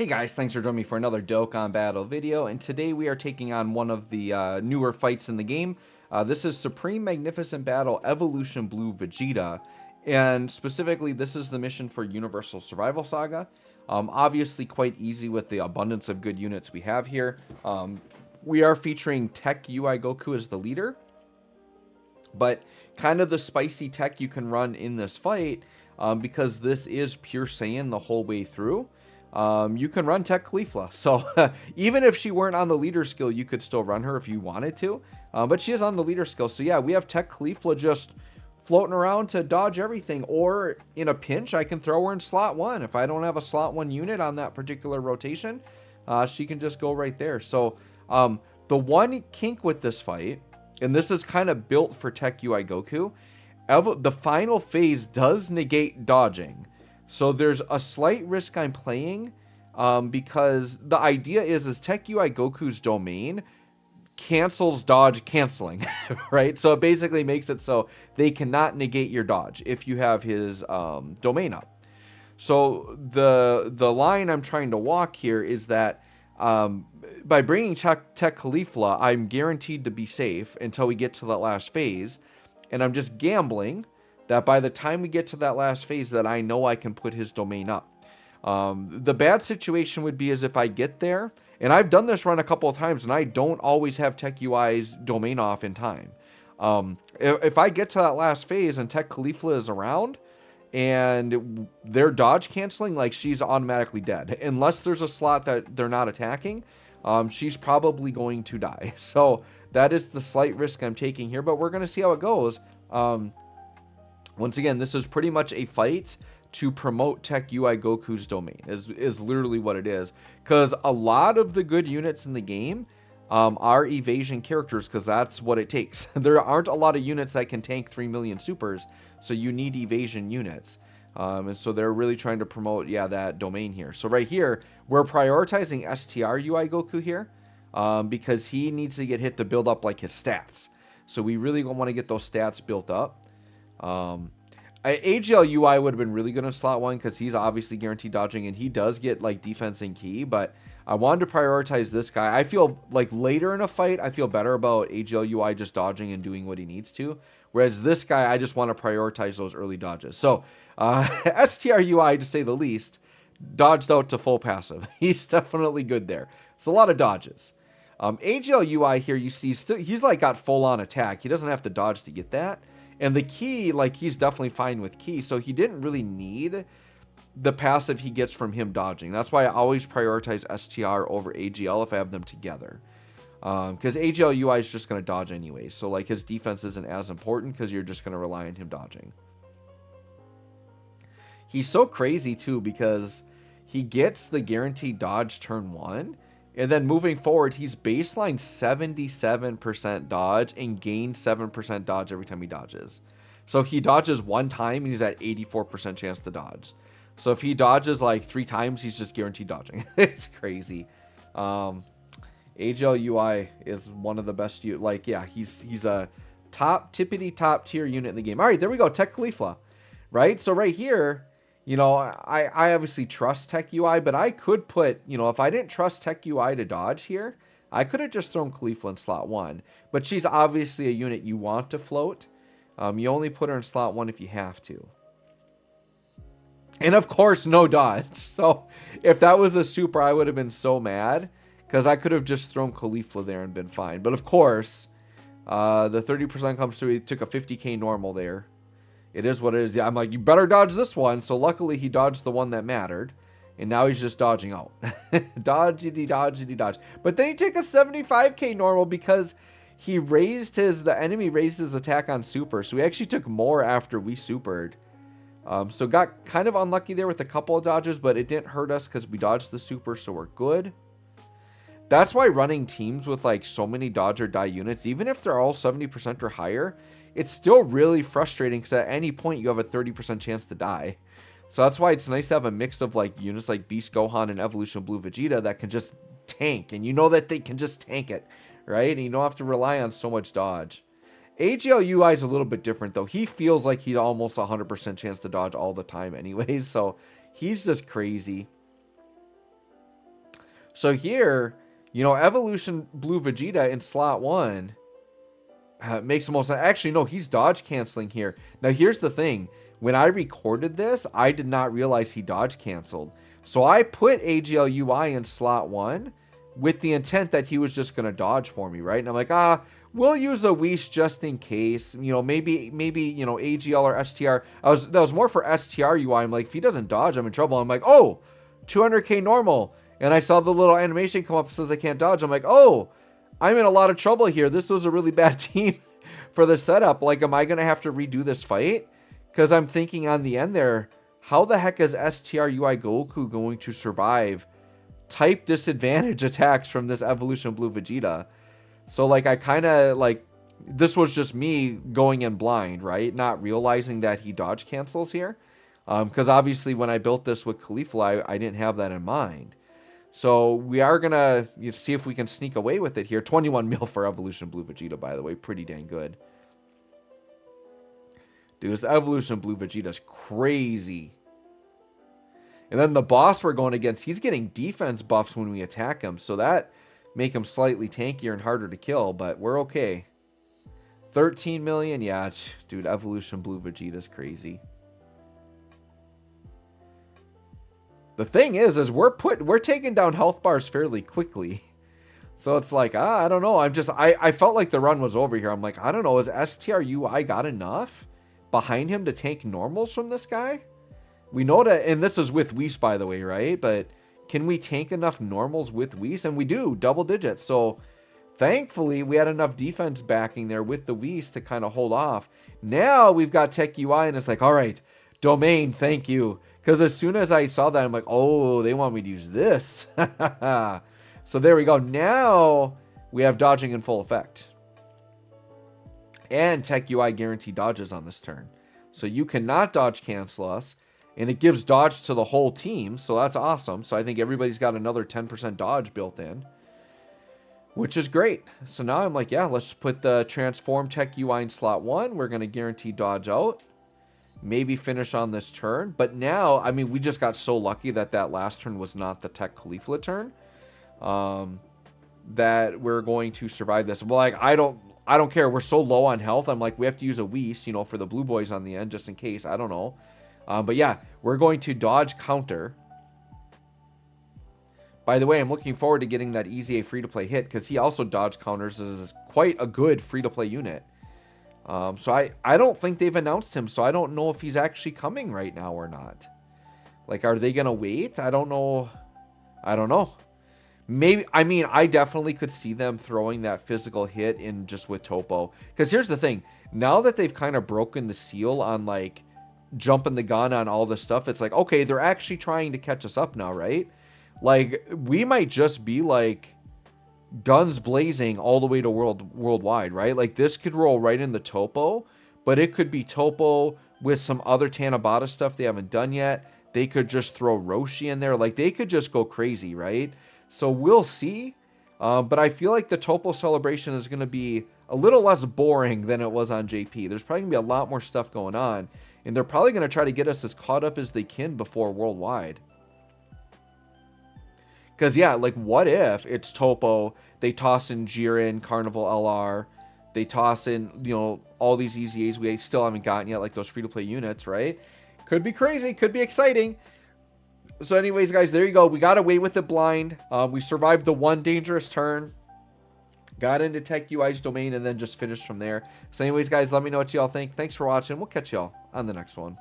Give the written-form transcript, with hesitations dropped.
Hey guys, thanks for joining me for another Dokkan battle video, and today we are taking on one of the newer fights in the game. This is Supreme Magnificent Battle Evolution Blue Vegeta, and specifically this is the mission for Universal Survival Saga. Obviously quite easy with the abundance of good units we have here. We are featuring Tech UI Goku as the leader, but kind of the spicy tech you can run in this fight, because this is pure Saiyan the whole way through. You can run Tech Caulifla. So even if she weren't on the leader skill, you could still run her if you wanted to. But she is on the leader skill. So yeah, we have Tech Caulifla just floating around to dodge everything. Or in a pinch, I can throw her in slot 1. If I don't have a slot 1 unit on that particular rotation, she can just go right there. So the one kink with this fight, and this is kind of built for Tech UI Goku, the final phase does negate dodging. So there's a slight risk I'm playing, because the idea is Tech UI Goku's domain cancels dodge canceling, right? So it basically makes it so they cannot negate your dodge if you have his domain up. So the line I'm trying to walk here is that by bringing Tech Caulifla, I'm guaranteed to be safe until we get to that last phase, and I'm just gambling that by the time we get to that last phase that I know I can put his domain up. The bad situation would be is if I get there, and I've done this run a couple of times, and I don't always have Tech UI's domain off in time. If I get to that last phase and Tech Caulifla is around, and they're dodge canceling, like she's automatically dead. Unless there's a slot that they're not attacking, she's probably going to die. So that is the slight risk I'm taking here, but we're going to see how it goes. Once again, this is pretty much a fight to promote Tech UI Goku's domain, is literally what it is. Because a lot of the good units in the game are evasion characters, because that's what it takes. There aren't a lot of units that can tank 3 million supers, so you need evasion units. And so they're really trying to promote, that domain here. So right here, we're prioritizing STR UI Goku here, because he needs to get hit to build up like his stats. So we really want to get those stats built up. AGL UI would have been really good in slot 1 because he's obviously guaranteed dodging, and he does get like defense and key, but I wanted to prioritize this guy. I feel like later in a fight, I feel better about AGL UI just dodging and doing what he needs to, whereas this guy, I just want to prioritize those early dodges. So STR UI, to say the least, dodged out to full passive. He's definitely good there. It's a lot of dodges. AGL UI here, you see, he's like got full on attack. He doesn't have to dodge to get that. And the key, like, he's definitely fine with key. So he didn't really need the passive he gets from him dodging. That's why I always prioritize STR over AGL if I have them together. Because AGL UI is just going to dodge anyway. So, like, his defense isn't as important because you're just going to rely on him dodging. He's so crazy, too, because he gets the guaranteed dodge turn 1. And then moving forward, he's baseline 77% dodge and gains 7% dodge every time he dodges. So he dodges 1 time and he's at 84% chance to dodge. So if he dodges like 3 times, he's just guaranteed dodging. It's crazy. AGL UI is one of the best. He's a tippity top tier unit in the game. All right, there we go. Tech Caulifla, right? So right here, I obviously trust Tech UI, but I could put, if I didn't trust Tech UI to dodge here, I could have just thrown Caulifla in slot 1. But she's obviously a unit you want to float. You only put her in slot 1 if you have to. And of course, no dodge. So if that was a super, I would have been so mad, because I could have just thrown Caulifla there and been fine. But of course, the 30% comes through. He took a 50k normal there. It is what it is. Yeah, I'm like, you better dodge this one. So luckily he dodged the one that mattered. And now he's just dodging out. Dodgity, dodgity, dodge. But then he took a 75k normal because the enemy raised his attack on super. So he actually took more after we supered. So got kind of unlucky there with a couple of dodges, but it didn't hurt us because we dodged the super, so we're good. That's why running teams with like so many dodge or die units, even if they're all 70% or higher, it's still really frustrating because at any point you have a 30% chance to die. So that's why it's nice to have a mix of like units like Beast Gohan and Evolution Blue Vegeta that can just tank, and you know that they can just tank it, right? And you don't have to rely on so much dodge. AGL UI is a little bit different though. He feels like he's almost 100% chance to dodge all the time anyways, so he's just crazy. So here, Evolution Blue Vegeta in slot 1 makes the most sense. Actually, no, he's dodge canceling here. Now, here's the thing. When I recorded this, I did not realize he dodge canceled. So I put AGLUI in slot 1 with the intent that he was just going to dodge for me, right? And I'm like, we'll use a Whis just in case. Maybe AGL or STR. That was more for STR UI. I'm like, if he doesn't dodge, I'm in trouble. I'm like, oh, 200k normal. And I saw the little animation come up that says I can't dodge. I'm like, oh, I'm in a lot of trouble here. This was a really bad team for the setup. Like, am I going to have to redo this fight? Because I'm thinking on the end there, how the heck is STR UI Goku going to survive type disadvantage attacks from this Evolution Blue Vegeta? So, like, I kind of, like, this was just me going in blind, right? Not realizing that he dodge cancels here. Because obviously when I built this with Caulifla, I didn't have that in mind. So we are going to see if we can sneak away with it here. 21 mil for Evolution Blue Vegeta, by the way. Pretty dang good. Dude, this Evolution Blue Vegeta is crazy. And then the boss we're going against, he's getting defense buffs when we attack him. So that make him slightly tankier and harder to kill, but we're okay. 13 million? Yeah, dude, Evolution Blue Vegeta is crazy. The thing is we're taking down health bars fairly quickly. So it's like, I don't know. I felt like the run was over here. I'm like, I don't know. Is STR UI got enough behind him to tank normals from this guy? We know that, and this is with Whis, by the way, right? But can we tank enough normals with Whis? And we do, double digits. So thankfully, we had enough defense backing there with the Whis to kind of hold off. Now we've got Tech UI, and it's like, all right, Domain, thank you. Because as soon as I saw that, I'm like, oh, they want me to use this. So there we go. Now we have dodging in full effect. And Tech UI guaranteed dodges on this turn. So you cannot dodge cancel us. And it gives dodge to the whole team. So that's awesome. So I think everybody's got another 10% dodge built in, which is great. So now I'm like, yeah, let's put the transform Tech UI in slot 1. We're going to guarantee dodge out. Maybe finish on this turn. But now, I mean, we just got so lucky that last turn was not the Tech Caulifla turn. That we're going to survive this. Well, like, I don't care. We're so low on health. I'm like, we have to use a Whis, for the blue boys on the end, just in case. I don't know. But yeah, we're going to dodge counter. By the way, I'm looking forward to getting that Easy A free-to-play hit, because he also dodge counters as quite a good free-to-play unit. So I don't think they've announced him, so I don't know if he's actually coming right now or not. Like, are they going to wait? I don't know. I don't know. Maybe, I mean, I definitely could see them throwing that physical hit in just with Topo. Because here's the thing. Now that they've kind of broken the seal on, like, jumping the gun on all this stuff, it's like, okay, they're actually trying to catch us up now, right? Like, we might just be, like, guns blazing all the way to worldwide, right? Like, this could roll right into Topo, but it could be Topo with some other Tanabata stuff they haven't done yet. They could just throw Roshi in there. Like, they could just go crazy, right? So we'll see. But I feel like the Topo celebration is going to be a little less boring than it was on JP. There's probably going to be a lot more stuff going on. And they're probably going to try to get us as caught up as they can before worldwide. Because, yeah, like, what if it's Topo, they toss in Jiren, Carnival LR, they toss in, all these Easy A's we still haven't gotten yet, like those free-to-play units, right? Could be crazy, could be exciting. So anyways, guys, there you go. We got away with it blind. We survived the one dangerous turn. Got into Tech UI's domain and then just finished from there. So anyways, guys, let me know what y'all think. Thanks for watching. We'll catch y'all on the next one.